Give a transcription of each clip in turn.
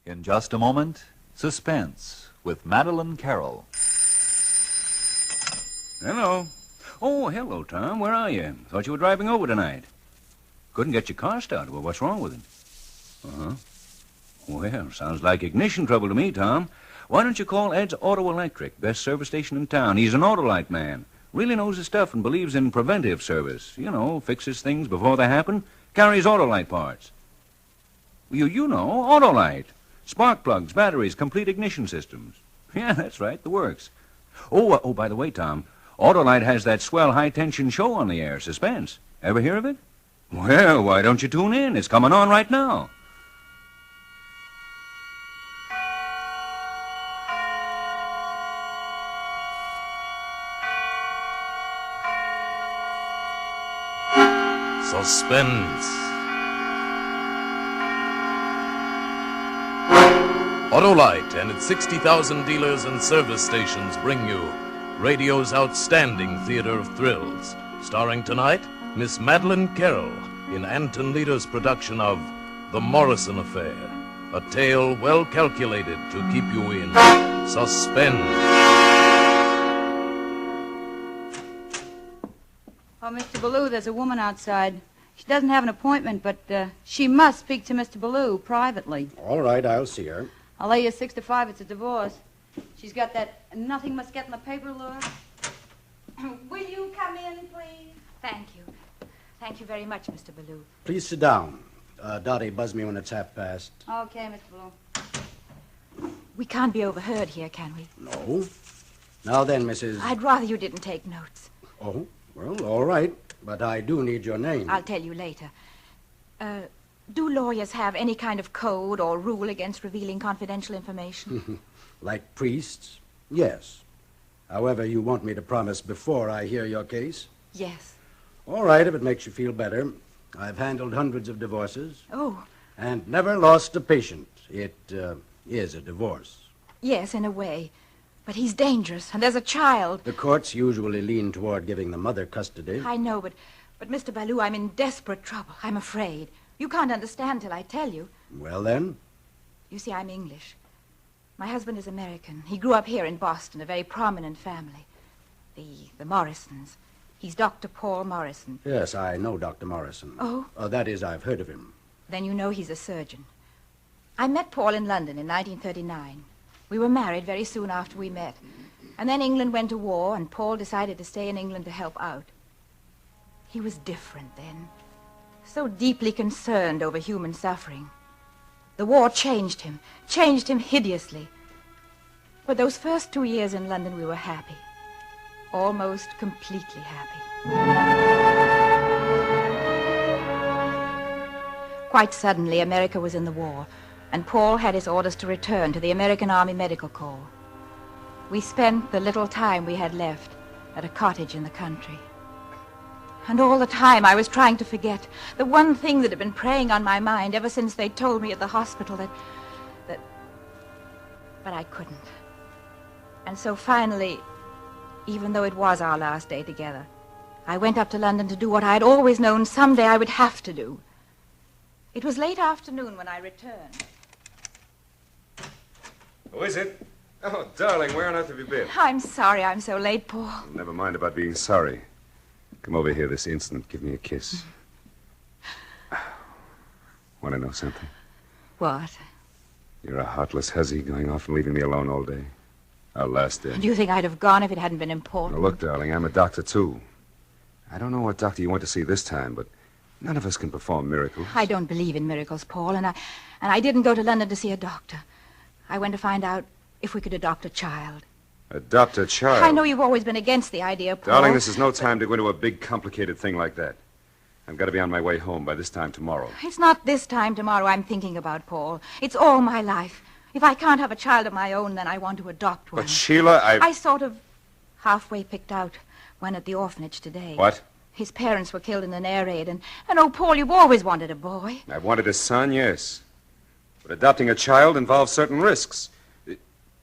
In just a moment, Suspense with Madeline Carroll. Hello. Oh, hello, Tom. Where are you? Thought you were driving over tonight. Couldn't get your car started. Well, what's wrong with it? Uh-huh. Well, sounds like ignition trouble to me, Tom. Why don't you call Ed's Auto Electric, best service station in town? He's an Autolite man. Really knows his stuff and believes in preventive service. You know, fixes things before they happen. Carries Autolite parts. You know, Autolite. Spark plugs, batteries, complete ignition systems. Yeah, that's right, the works. Oh, by the way, Tom, Autolite has that swell high-tension show on the air, Suspense. Ever hear of it? Well, why don't you tune in? It's coming on right now. Suspense. Autolite and its 60,000 dealers and service stations bring you radio's outstanding theater of thrills. Starring tonight, Miss Madeline Carroll in Anton Leader's production of The Morrison Affair, a tale well calculated to keep you in suspense. Oh, Mr. Ballou, there's a woman outside. She doesn't have an appointment, but she must speak to Mr. Ballou privately. All right, I'll see her. I'll lay you 6 to 5 it's a divorce. She's got that nothing must get in the paper look. Will you come in, please? Thank you. Thank you very much, Mr. Ballou. Please sit down. Dottie, buzz me when it's past. Okay, Mr. Ballou. We can't be overheard here, can we? No. Now then, Mrs. I'd rather you didn't take notes. Oh, well, all right. But I do need your name. I'll tell you later. Do lawyers have any kind of code or rule against revealing confidential information? Like priests? Yes. However, you want me to promise before I hear your case? Yes. All right, if it makes you feel better. I've handled hundreds of divorces. Oh. And never lost a patient. It is a divorce. Yes, in a way. But he's dangerous, and there's a child. The courts usually lean toward giving the mother custody. I know, but Mr. Ballou, I'm in desperate trouble. I'm afraid. You can't understand till I tell you. Well, then? You see, I'm English. My husband is American. He grew up here in Boston, a very prominent family. The Morrisons. He's Dr. Paul Morrison. Yes, I know Dr. Morrison. Oh? That is, I've heard of him. Then you know he's a surgeon. I met Paul in London in 1939. We were married very soon after we met. And then England went to war, and Paul decided to stay in England to help out. He was different then. So deeply concerned over human suffering. The war changed him hideously. For those first 2 years in London, we were happy. Almost completely happy. Quite suddenly, America was in the war, and Paul had his orders to return to the American Army Medical Corps. We spent the little time we had left at a cottage in the country. And all the time I was trying to forget the one thing that had been preying on my mind ever since they told me at the hospital that... But I couldn't. And so finally, even though it was our last day together, I went up to London to do what I had always known someday I would have to do. It was late afternoon when I returned. Who is it? Oh, darling, where on earth have you been? I'm sorry I'm so late, Paul. Never mind about being sorry. Come over here this instant. Give me a kiss. Want to know something? What? You're a heartless hussy going off and leaving me alone all day. Our last day. Do you think I'd have gone if it hadn't been important? Now, look, darling, I'm a doctor, too. I don't know what doctor you went to see this time, but none of us can perform miracles. I don't believe in miracles, Paul, and I didn't go to London to see a doctor. I went to find out if we could adopt a child. Adopt a child? I know you've always been against the idea, Paul. Darling, this is no time to go into a big, complicated thing like that. I've got to be on my way home by this time tomorrow. It's not this time tomorrow I'm thinking about, Paul. It's all my life. If I can't have a child of my own, then I want to adopt one. But, Sheila, I sort of halfway picked out one at the orphanage today. What? His parents were killed in an air raid, and oh, Paul, you've always wanted a boy. I've wanted a son, yes. But adopting a child involves certain risks.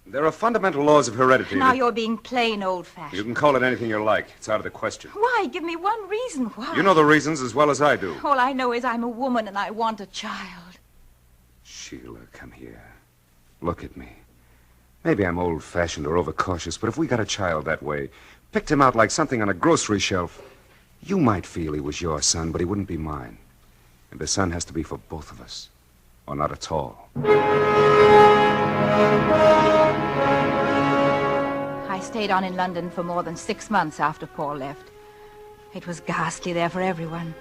There are fundamental laws of heredity. Now you're being plain old-fashioned. You can call it anything you like. It's out of the question. Why? Give me one reason why. You know the reasons as well as I do. All I know is I'm a woman and I want a child. Sheila, come here. Look at me. Maybe I'm old-fashioned or overcautious, but if we got a child that way, picked him out like something on a grocery shelf, you might feel he was your son, but he wouldn't be mine. And the son has to be for both of us, or not at all. I stayed on in London for more than 6 months after Paul left. It was ghastly there for everyone.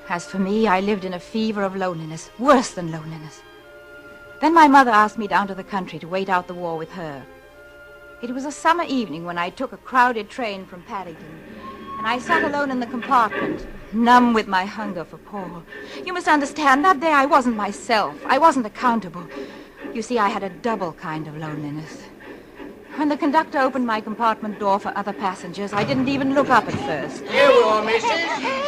As for me, I lived in a fever of loneliness, worse than loneliness. Then my mother asked me down to the country to wait out the war with her. It was a summer evening when I took a crowded train from Paddington, and I sat alone in the compartment, numb with my hunger for Paul. You must understand, that day I wasn't myself. I wasn't accountable. You see, I had a double kind of loneliness. When the conductor opened my compartment door for other passengers, I didn't even look up at first. Here we are, missus.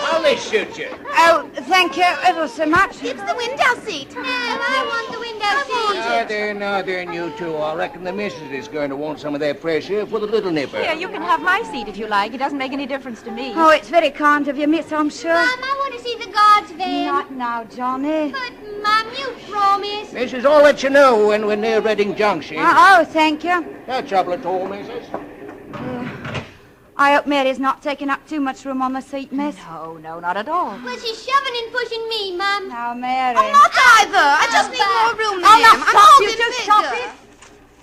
I'll let shoot you. Oh, thank you ever so much. It's the window seat. No, I want the window seat. Now then, you two. I reckon the missus is going to want some of that fresh air for the little nipper. Here, you can have my seat if you like. It doesn't make any difference to me. Oh, it's very kind of you, miss, I'm sure. Mum, I want to see the guards van. Not now, Johnny. But, Mum, you promised. Missus, I'll let you know when we're near Reading Junction. Oh, thank you. No trouble at all, missus. I hope Mary's not taking up too much room on the seat, miss. No, not at all. Well, she's shoving and pushing me, Mum. Now, Mary. I'm not either. I just need more room than Oh, him. now I'm stop, you holding two, bigger. stop it.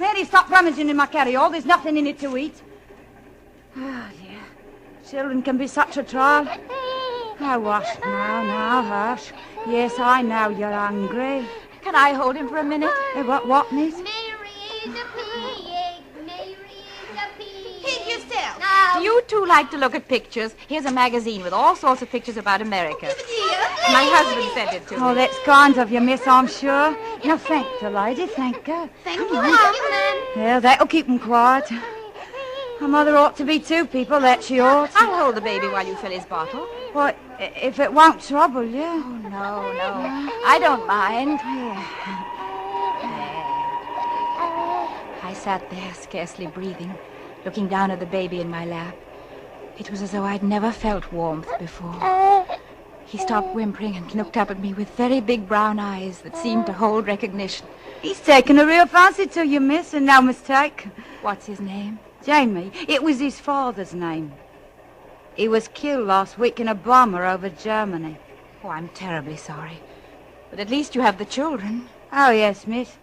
Mary, stop rummaging in my carry-all. There's nothing in it to eat. Oh, dear. Children can be such a trial. Oh, hush now, hush. Yes, I know you're hungry. Can I hold him for a minute? Hey, what, miss? Mary is a pig. Mary is a pig. Pig yourself. Now, Do you two like to look at pictures? Here's a magazine with all sorts of pictures about America. My husband sent it to me. Oh, that's kind of you, miss, I'm sure. No, thank you, lady, thank you. thank you, Mum. Yeah, that'll keep them quiet. A mother ought to be two people, that she ought. I'll hold the baby while you fill his bottle. What, if it won't trouble you? Oh, no. I don't mind. I sat there, scarcely breathing, looking down at the baby in my lap. It was as though I'd never felt warmth before. He stopped whimpering and looked up at me with very big brown eyes that seemed to hold recognition. He's taken a real fancy to you, miss, and no mistake. What's his name? Jamie, it was his father's name. He was killed last week in a bomber over Germany. Oh, I'm terribly sorry. But at least you have the children. Oh, yes, miss.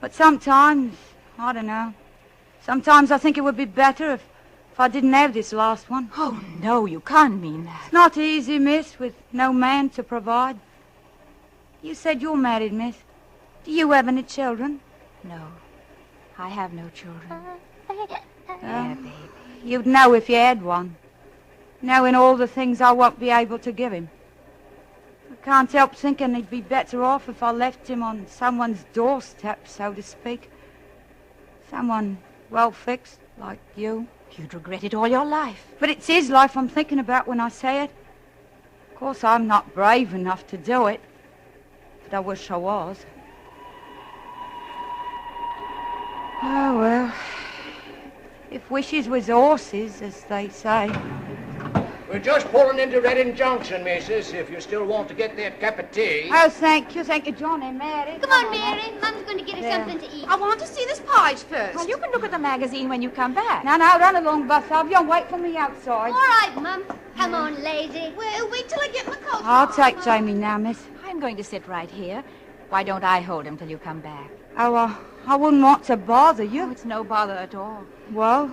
But sometimes, I don't know. Sometimes I think it would be better if I didn't have this last one. Oh, no, you can't mean that. It's not easy, miss, with no man to provide. You said you're married, miss. Do you have any children? No, I have no children. Yeah, baby. You'd know if you had one. Knowing all the things I won't be able to give him. I can't help thinking he'd be better off if I left him on someone's doorstep, so to speak. Someone well-fixed, like you. You'd regret it all your life. But it's his life I'm thinking about when I say it. Of course, I'm not brave enough to do it. But I wish I was. Oh, well. If wishes was horses, as they say. We're just pulling into Reading Junction, missus, if you still want to get that cup of tea. Oh, thank you, John and Mary. Come on, Mary. Mum's going to get us Yeah. something to eat. I want to see this page first. Well, you can look at the magazine when you come back. Now, run along, Bus. Don't wait for me outside. All right, Mum. Come on, lazy. Well, wait till I get my coat. I'll take Jamie now, miss. I'm going to sit right here. Why don't I hold him till you come back? Oh, I wouldn't want to bother Oh, you. it's no bother at all. Well,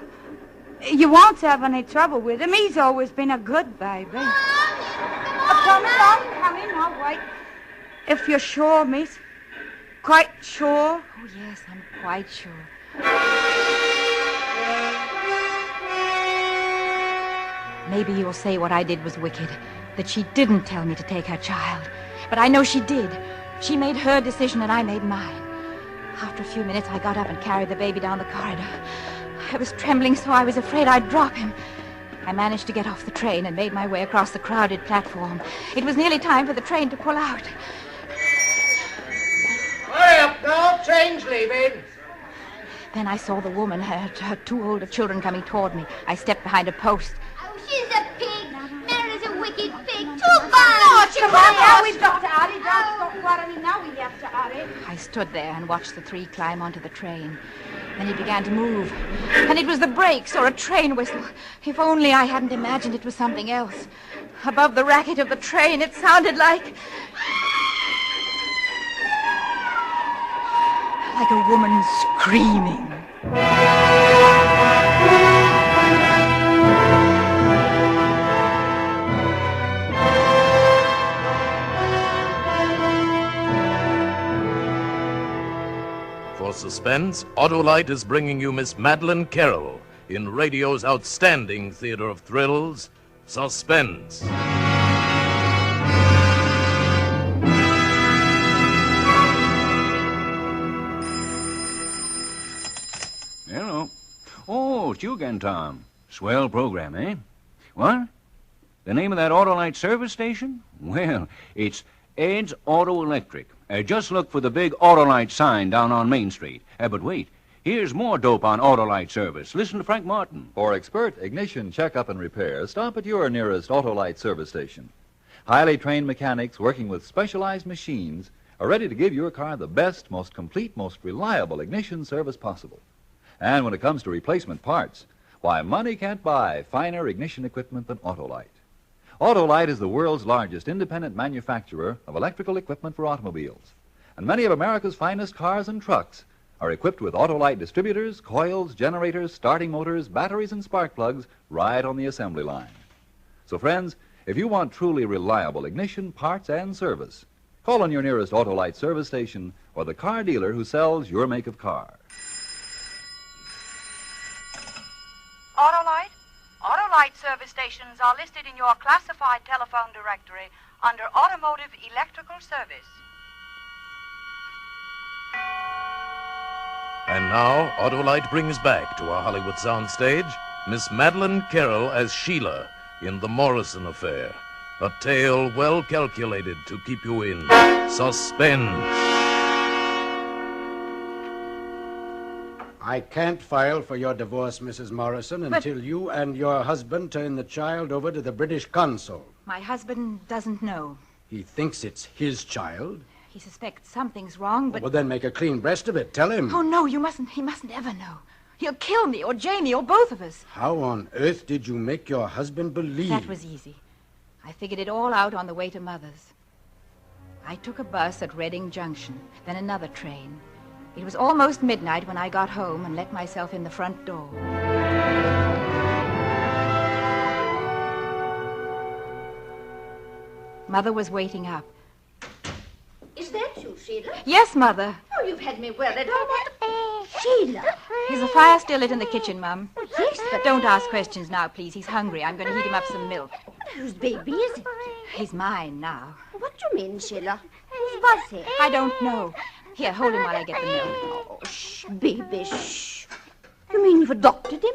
you won't have any trouble with him. He's always been a good baby. Come in, I'll wait. If you're sure, miss. Quite sure. Oh, yes, I'm quite sure. Maybe you'll say what I did was wicked, that she didn't tell me to take her child. But I know she did. She made her decision and I made mine. After a few minutes, I got up and carried the baby down the corridor. I was trembling so I was afraid I'd drop him. I managed to get off the train and made my way across the crowded platform. It was nearly time for the train to pull out. Hurry up now, train's leaving. Then I saw the woman, her two older children coming toward me. I stepped behind a post. Oh, she's a pig. Mary's a wicked pig. Too bad. Come on, now we've got to hurry. Don't stop worrying now. We have to hurry. I stood there and watched the three climb onto the train. Then he began to move. And it was the brakes or a train whistle. If only I hadn't imagined it was something else. Above the racket of the train, it sounded like a woman screaming. For Suspense, Autolite is bringing you Miss Madeline Carroll in radio's outstanding theater of thrills, Suspense. Hello. Oh, it's you again, Tom. Swell program, eh? What? The name of that Autolite service station? Well, it's Ed's Auto Electric. Just look for the big Autolite sign down on Main Street. But wait, here's more dope on Autolite service. Listen to Frank Martin. For expert ignition checkup and repair, stop at your nearest Autolite service station. Highly trained mechanics working with specialized machines are ready to give your car the best, most complete, most reliable ignition service possible. And when it comes to replacement parts, why, money can't buy finer ignition equipment than Autolite. Autolite is the world's largest independent manufacturer of electrical equipment for automobiles. And many of America's finest cars and trucks are equipped with Autolite distributors, coils, generators, starting motors, batteries, and spark plugs right on the assembly line. So, friends, if you want truly reliable ignition, parts, and service, call on your nearest Autolite service station or the car dealer who sells your make of car. Autolite? Autolite service stations are listed in your classified telephone directory under Automotive Electrical Service. And now, Autolite brings back to our Hollywood soundstage Miss Madeline Carroll as Sheila in The Morrison Affair, a tale well calculated to keep you in suspense. I can't file for your divorce, Mrs. Morrison, until you and your husband turn the child over to the British consul. My husband doesn't know. He thinks it's his child. He suspects something's wrong, but... Well, then make a clean breast of it. Tell him. Oh, no, he mustn't ever know. He'll kill me or Jamie or both of us. How on earth did you make your husband believe? That was easy. I figured it all out on the way to Mother's. I took a bus at Reading Junction, then another train. It was almost midnight when I got home and let myself in the front door. Mother was waiting up. Is that you, Sheila? Yes, Mother. Oh, you've had me worried. Sheila. Is the fire still lit in the kitchen, Mum? Oh, yes, but... Don't ask questions now, please. He's hungry. I'm going to heat him up some milk. Whose baby is it? He's mine now. What do you mean, Sheila? Whose was he? I don't know. Here, hold him while I get the milk. Oh, shh, baby, shh. You mean you've adopted him?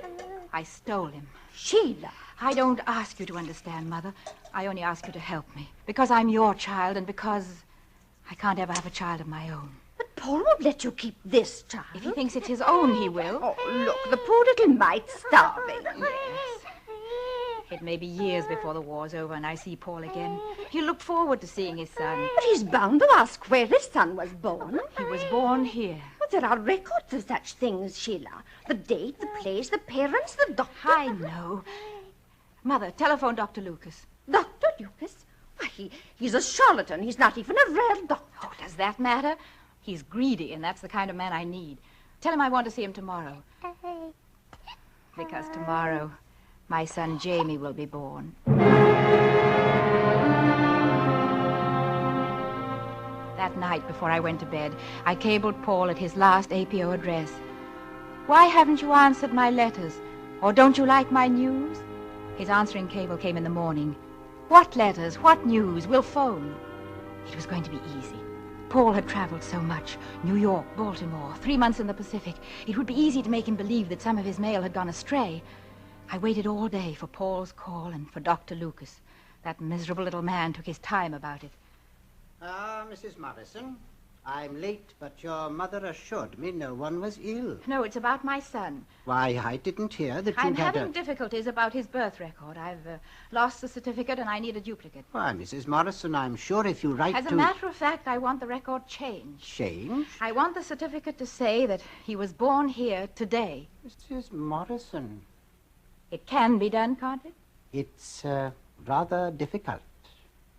I stole him. Sheila. I don't ask you to understand, Mother. I only ask you to help me. Because I'm your child and because I can't ever have a child of my own. But Paul won't let you keep this child. If he thinks it's his own, he will. Oh, look, the poor little mite's starving. Yes. It may be years before the war's over and I see Paul again. He'll look forward to seeing his son. But he's bound to ask where his son was born. He was born here. But there are records of such things, Sheila. The date, the place, the parents, the doctor. I know. Mother, telephone Dr. Lucas. Dr. Lucas? Why, he's a charlatan. He's not even a real doctor. Oh, does that matter? He's greedy, and that's the kind of man I need. Tell him I want to see him tomorrow. Because tomorrow, my son Jamie will be born. That night, before I went to bed, I cabled Paul at his last APO address. Why haven't you answered my letters? Or don't you like my news? His answering cable came in the morning. What letters? What news? We'll phone. It was going to be easy. Paul had traveled so much. New York, Baltimore, 3 months in the Pacific. It would be easy to make him believe that some of his mail had gone astray. I waited all day for Paul's call and for Dr. Lucas. That miserable little man took his time about it. Mrs. Morrison, I'm late, but your mother assured me no one was ill. No, it's about my son. Why, I didn't hear that I'm you had having difficulties about his birth record. I've lost the certificate and I need a duplicate. Why, Mrs. Morrison, I'm sure if you write As a matter of fact, I want the record changed. Change? I want the certificate to say that he was born here today. Mrs. Morrison, It can be done, can't it? it's rather difficult.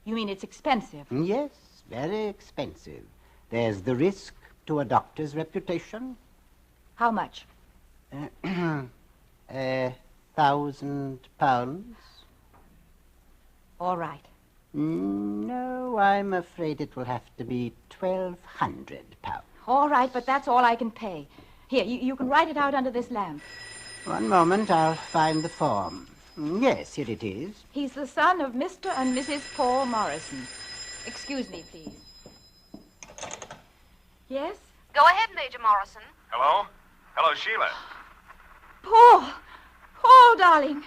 You mean it's expensive? Yes, very expensive. There's the risk to a doctor's reputation. How much? £1,000. All right. No, I'm afraid it will have to be £1,200. All right, but that's all I can pay. Here, you can write it out under this lamp. One moment, I'll find the form. Yes, here it is. He's the son of Mr. and Mrs. Paul Morrison. Excuse me, please. Yes? Go ahead, Major Morrison. Hello? Hello, Sheila. Paul! Paul, darling!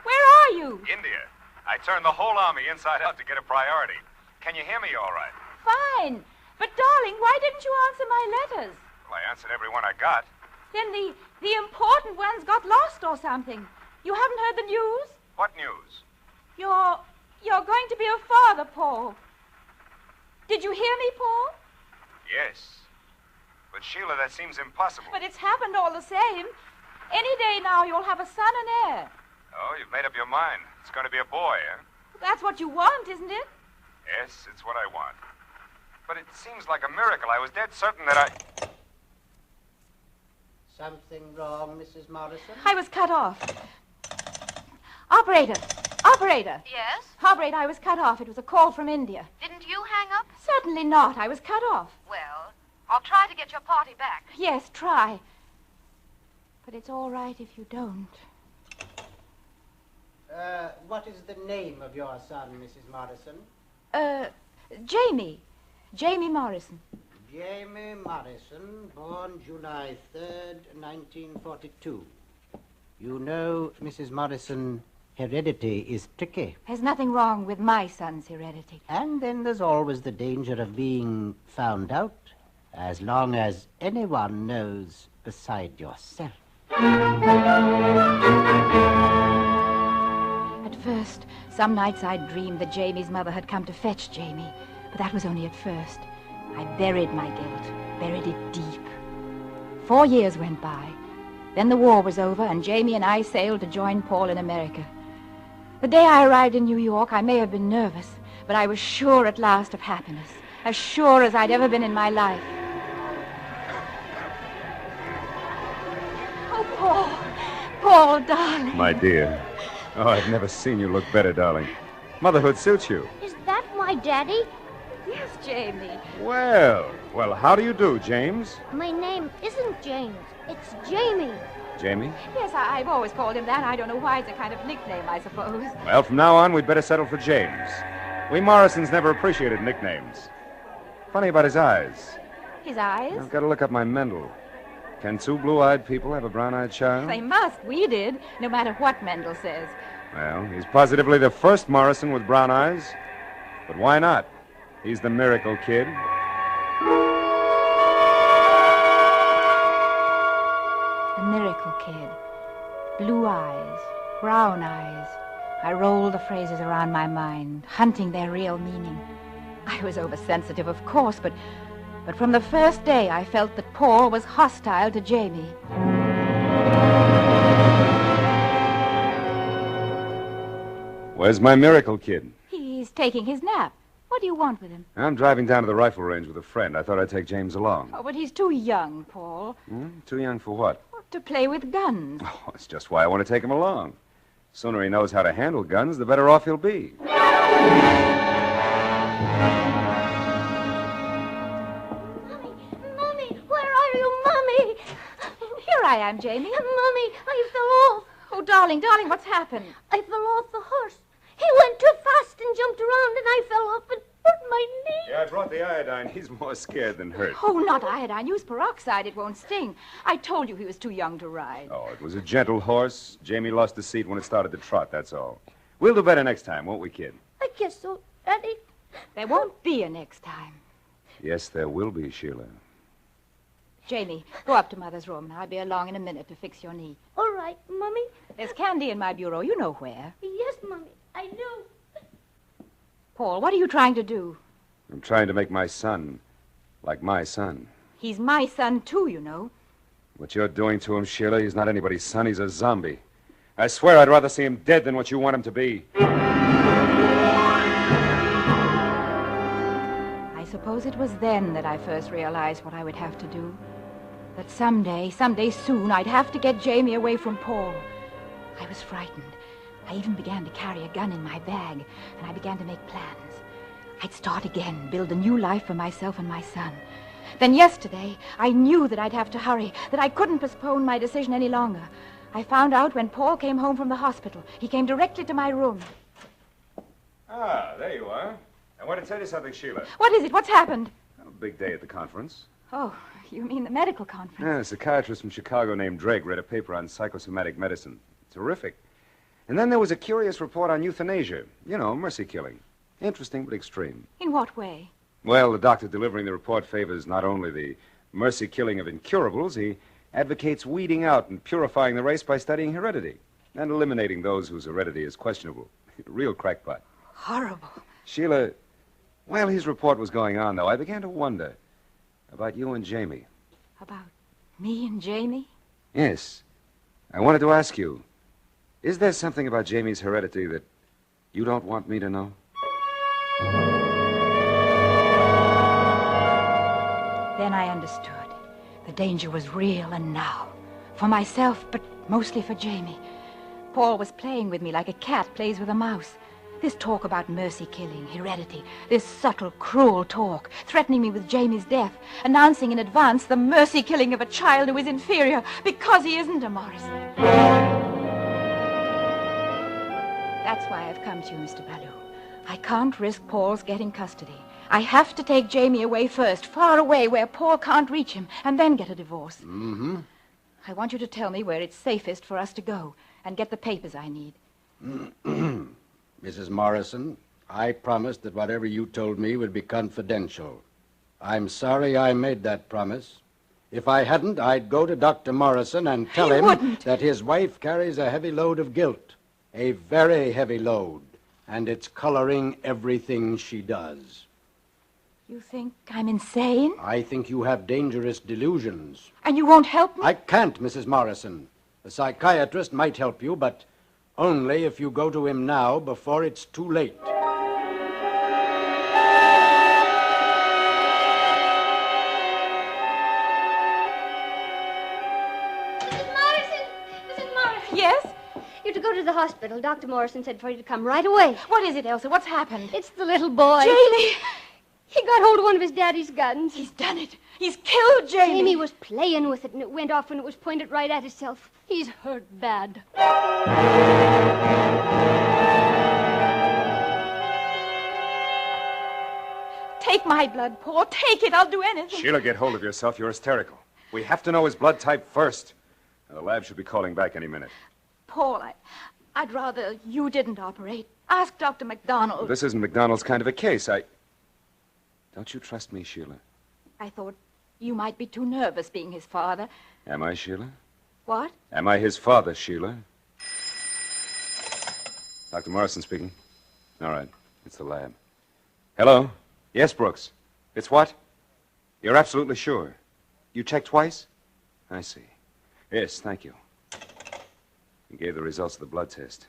Where are you? India. I turned the whole army inside out to get a priority. Can you hear me all right? Fine. But, darling, why didn't you answer my letters? Well, I answered every one I got. Then the important ones got lost or something. You haven't heard the news? What news? You're going to be a father, Paul. Did you hear me, Paul? Yes. But, Sheila, that seems impossible. But it's happened all the same. Any day now you'll have a son and heir. Oh, you've made up your mind. It's going to be a boy, eh? That's what you want, isn't it? Yes, it's what I want. But it seems like a miracle. I was dead certain that I... Something wrong, Mrs. Morrison? I was cut off. Operator! Operator! Yes? Operator, I was cut off. It was a call from India. Didn't you hang up? Certainly not. I was cut off. Well, I'll try to get your party back. Yes, try. But it's all right if you don't. What is the name of your son, Mrs. Morrison? Jamie. Jamie Morrison. Jamie Morrison, born July 3rd, 1942. You know, Mrs. Morrison, heredity is tricky. There's nothing wrong with my son's heredity. And then there's always the danger of being found out, as long as anyone knows beside yourself. At first, some nights I'd dreamed that Jamie's mother had come to fetch Jamie. But that was only at first. I buried my guilt, buried it deep. 4 years went by. Then the war was over, and Jamie and I sailed to join Paul in America. The day I arrived in New York, I may have been nervous, but I was sure at last of happiness, as sure as I'd ever been in my life. Oh, Paul. Paul, darling. My dear. Oh, I've never seen you look better, darling. Motherhood suits you. Is that my daddy? Yes, Jamie. Well, how do you do, James? My name isn't James. It's Jamie. Jamie? Yes, I've always called him that. I don't know why. It's a kind of nickname, I suppose. Well, from now on, we'd better settle for James. We Morrisons never appreciated nicknames. Funny about his eyes. His eyes? I've got to look up my Mendel. Can two blue-eyed people have a brown-eyed child? They must. We did, no matter what Mendel says. Well, he's positively the first Morrison with brown eyes. But why not? He's the miracle kid. The miracle kid. Blue eyes, brown eyes. I rolled the phrases around my mind, hunting their real meaning. I was oversensitive, of course, but from the first day I felt that Paul was hostile to Jamie. Where's my miracle kid? He's taking his nap. What do you want with him? I'm driving down to the rifle range with a friend. I thought I'd take James along. Oh, but he's too young, Paul. Too young for what? To play with guns. Oh, that's just why I want to take him along. The sooner he knows how to handle guns, the better off he'll be. Mommy, where are you, Mommy? Here I am, Jamie. Mommy, I fell off. Oh, darling, what's happened? I fell off the horse. He went too fast and jumped around, and I fell off and hurt my knee. Yeah, I brought the iodine. He's more scared than hurt. Oh, not iodine. Use peroxide. It won't sting. I told you he was too young to ride. Oh, it was a gentle horse. Jamie lost the seat when it started to trot, that's all. We'll do better next time, won't we, kid? I guess so, Daddy. There won't be a next time. Yes, there will be, Sheila. Jamie, go up to Mother's room, and I'll be along in a minute to fix your knee. All right, Mummy. There's candy in my bureau. You know where. Yes, Mummy, I know. Paul, what are you trying to do? I'm trying to make my son like my son. He's my son, too, you know. What you're doing to him, Sheila, he's not anybody's son. He's a zombie. I swear I'd rather see him dead than what you want him to be. I suppose it was then that I first realized what I would have to do. That someday soon, I'd have to get Jamie away from Paul. I was frightened. I even began to carry a gun in my bag, and I began to make plans. I'd start again, build a new life for myself and my son. Then yesterday, I knew that I'd have to hurry, that I couldn't postpone my decision any longer. I found out when Paul came home from the hospital. He came directly to my room. Ah, there you are. I want to tell you something, Sheila. What is it? What's happened? A big day at the conference. Oh, you mean the medical conference? Yeah, a psychiatrist from Chicago named Drake read a paper on psychosomatic medicine. Terrific. And then there was a curious report on euthanasia. You know, mercy killing. Interesting but extreme. In what way? Well, the doctor delivering the report favors not only the mercy killing of incurables, he advocates weeding out and purifying the race by studying heredity and eliminating those whose heredity is questionable. Real crackpot. Horrible. Sheila, while his report was going on, though, I began to wonder about you and Jamie. About me and Jamie? Yes. I wanted to ask you, is there something about Jamie's heredity that you don't want me to know? Then I understood. The danger was real and now. For myself, but mostly for Jamie. Paul was playing with me like a cat plays with a mouse. This talk about mercy killing, heredity, this subtle, cruel talk, threatening me with Jamie's death, announcing in advance the mercy killing of a child who is inferior because he isn't a Morrison. That's why I've come to you, Mr. Ballou. I can't risk Paul's getting custody. I have to take Jamie away first, far away where Paul can't reach him, and then get a divorce. Mm-hmm. I want you to tell me where it's safest for us to go and get the papers I need. Mrs. Morrison, I promised that whatever you told me would be confidential. I'm sorry I made that promise. If I hadn't, I'd go to Dr. Morrison and tell him that his wife carries a heavy load of guilt, a very heavy load, and it's coloring everything she does. You think I'm insane? I think you have dangerous delusions. And you won't help me? I can't, Mrs. Morrison. The psychiatrist might help you, but only if you go to him now before it's too late. Mrs. Morrison! Yes? You're to go to the hospital. Dr. Morrison said for you to come right away. What is it, Elsa? What's happened? It's the little boy. Jamie! He got hold of one of his daddy's guns. He's done it. He's killed Jamie. Jamie was playing with it, and it went off when it was pointed right at himself. He's hurt bad. Take my blood, Paul. Take it. I'll do anything. Sheila, get hold of yourself. You're hysterical. We have to know his blood type first. Now, the lab should be calling back any minute. Paul, I'd rather you didn't operate. Ask Dr. McDonald. This isn't McDonald's kind of a case. Don't you trust me, Sheila? I thought you might be too nervous being his father. Am I, Sheila? What? Am I his father, Sheila? Dr. Morrison speaking. All right. It's the lab. Hello? Yes, Brooks. It's what? You're absolutely sure. You checked twice? I see. Yes, thank you. You gave the results of the blood test.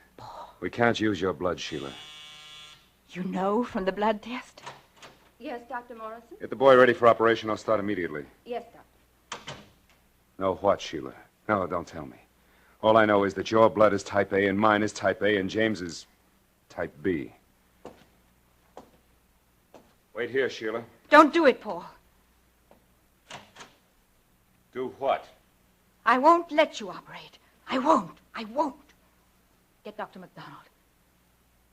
We can't use your blood, Sheila. You know from the blood test? Yes, Dr. Morrison? Get the boy ready for operation. I'll start immediately. Yes, Doctor. No, what, Sheila? No, don't tell me. All I know is that your blood is type A and mine is type A and James is type B. Wait here, Sheila. Don't do it, Paul. Do what? I won't let you operate. I won't. Get Dr. McDonald.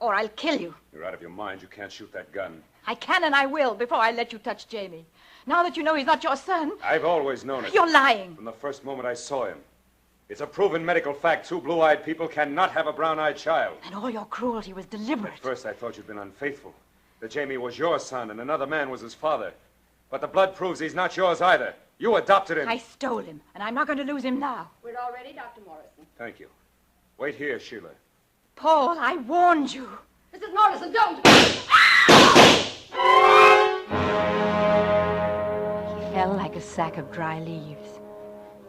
Or I'll kill you. You're out of your mind. You can't shoot that gun. I can and I will before I let you touch Jamie. Now that you know he's not your son. I've always known it. You're lying. From the first moment I saw him. It's a proven medical fact. Two blue-eyed people cannot have a brown-eyed child. And all your cruelty was deliberate. At first I thought you'd been unfaithful. That Jamie was your son and another man was his father. But the blood proves he's not yours either. You adopted him. I stole him, and I'm not going to lose him now. We're all ready, Dr. Morrison. Thank you. Wait here, Sheila. Paul, I warned you. Mrs. Morrison, don't! He fell like a sack of dry leaves,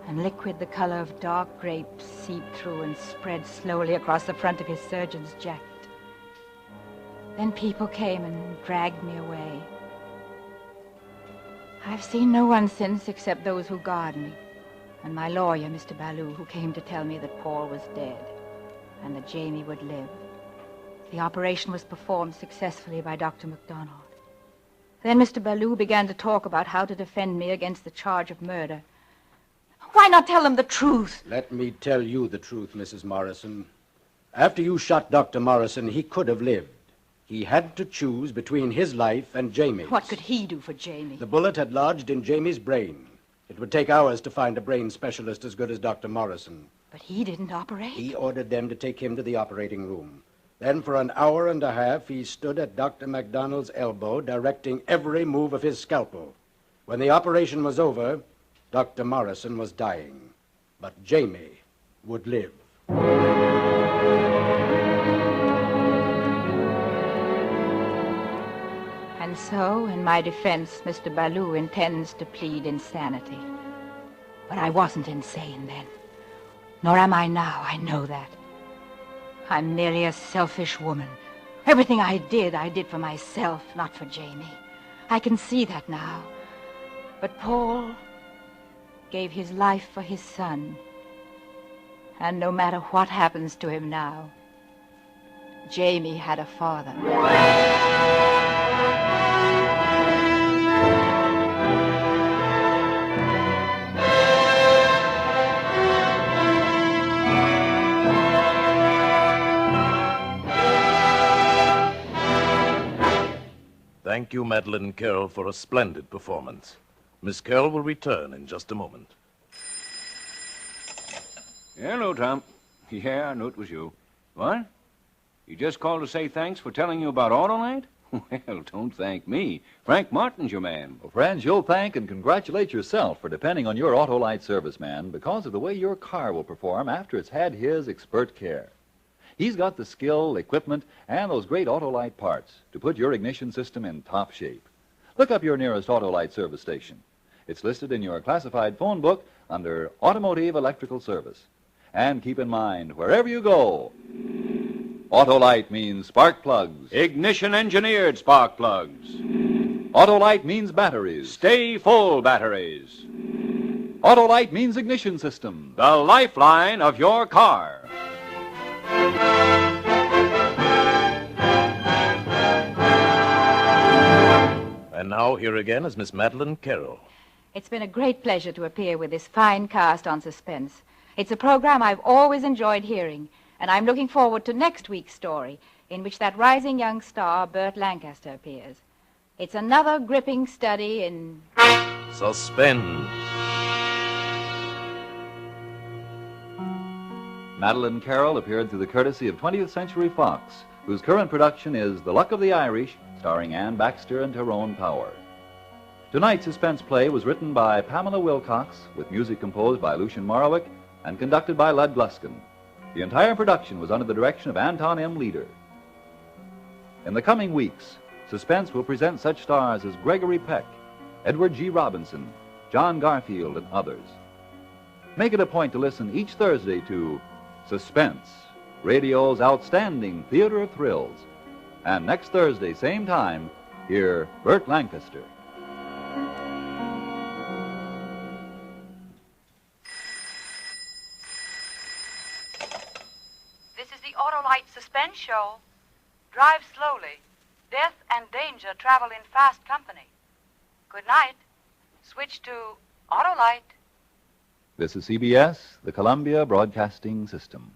and liquid the color of dark grapes seeped through and spread slowly across the front of his surgeon's jacket. Then people came and dragged me away. I've seen no one since except those who guard me, and my lawyer, Mr. Ballou, who came to tell me that Paul was dead and that Jamie would live. The operation was performed successfully by Dr. MacDonald. Then Mr. Ballou began to talk about how to defend me against the charge of murder. Why not tell them the truth? Let me tell you the truth, Mrs. Morrison. After you shot Dr. Morrison, he could have lived. He had to choose between his life and Jamie's. What could he do for Jamie? The bullet had lodged in Jamie's brain. It would take hours to find a brain specialist as good as Dr. Morrison. But he didn't operate. He ordered them to take him to the operating room. Then for an hour and a half, he stood at Dr. MacDonald's elbow, directing every move of his scalpel. When the operation was over, Dr. Morrison was dying. But Jamie would live. And so, in my defense, Mr. Ballou intends to plead insanity. But I wasn't insane then. Nor am I now, I know that. I'm merely a selfish woman. Everything I did for myself, not for Jamie. I can see that now. But Paul gave his life for his son. And no matter what happens to him now, Jamie had a father. Thank you, Madeline Carroll, for a splendid performance. Miss Carroll will return in just a moment. Hello, Tom. Yeah, I knew it was you. What? You just called to say thanks for telling you about Autolite? Well, don't thank me. Frank Martin's your man. Well, friends, you'll thank and congratulate yourself for depending on your Autolite serviceman because of the way your car will perform after it's had his expert care. He's got the skill, equipment, and those great Autolite parts to put your ignition system in top shape. Look up your nearest Autolite service station. It's listed in your classified phone book under Automotive Electrical Service. And keep in mind, wherever you go, Autolite means spark plugs. Ignition-engineered spark plugs. Autolite means batteries. Stay full batteries. Autolite means ignition system. The lifeline of your car. And now, here again is Miss Madeline Carroll. It's been a great pleasure to appear with this fine cast on Suspense. It's a program I've always enjoyed hearing, and I'm looking forward to next week's story, in which that rising young star, Burt Lancaster, appears. It's another gripping study in Suspense. Madeline Carroll appeared through the courtesy of 20th Century Fox, whose current production is The Luck of the Irish, starring Ann Baxter and Tyrone Power. Tonight's suspense play was written by Pamela Wilcox, with music composed by Lucien Morawick and conducted by Lud Gluskin. The entire production was under the direction of Anton M. Leader. In the coming weeks, Suspense will present such stars as Gregory Peck, Edward G. Robinson, John Garfield, and others. Make it a point to listen each Thursday to Suspense, radio's outstanding theater of thrills. And next Thursday, same time, hear Burt Lancaster. This is the Autolite Suspense Show. Drive slowly. Death and danger travel in fast company. Good night. Switch to Autolite. This is CBS, the Columbia Broadcasting System.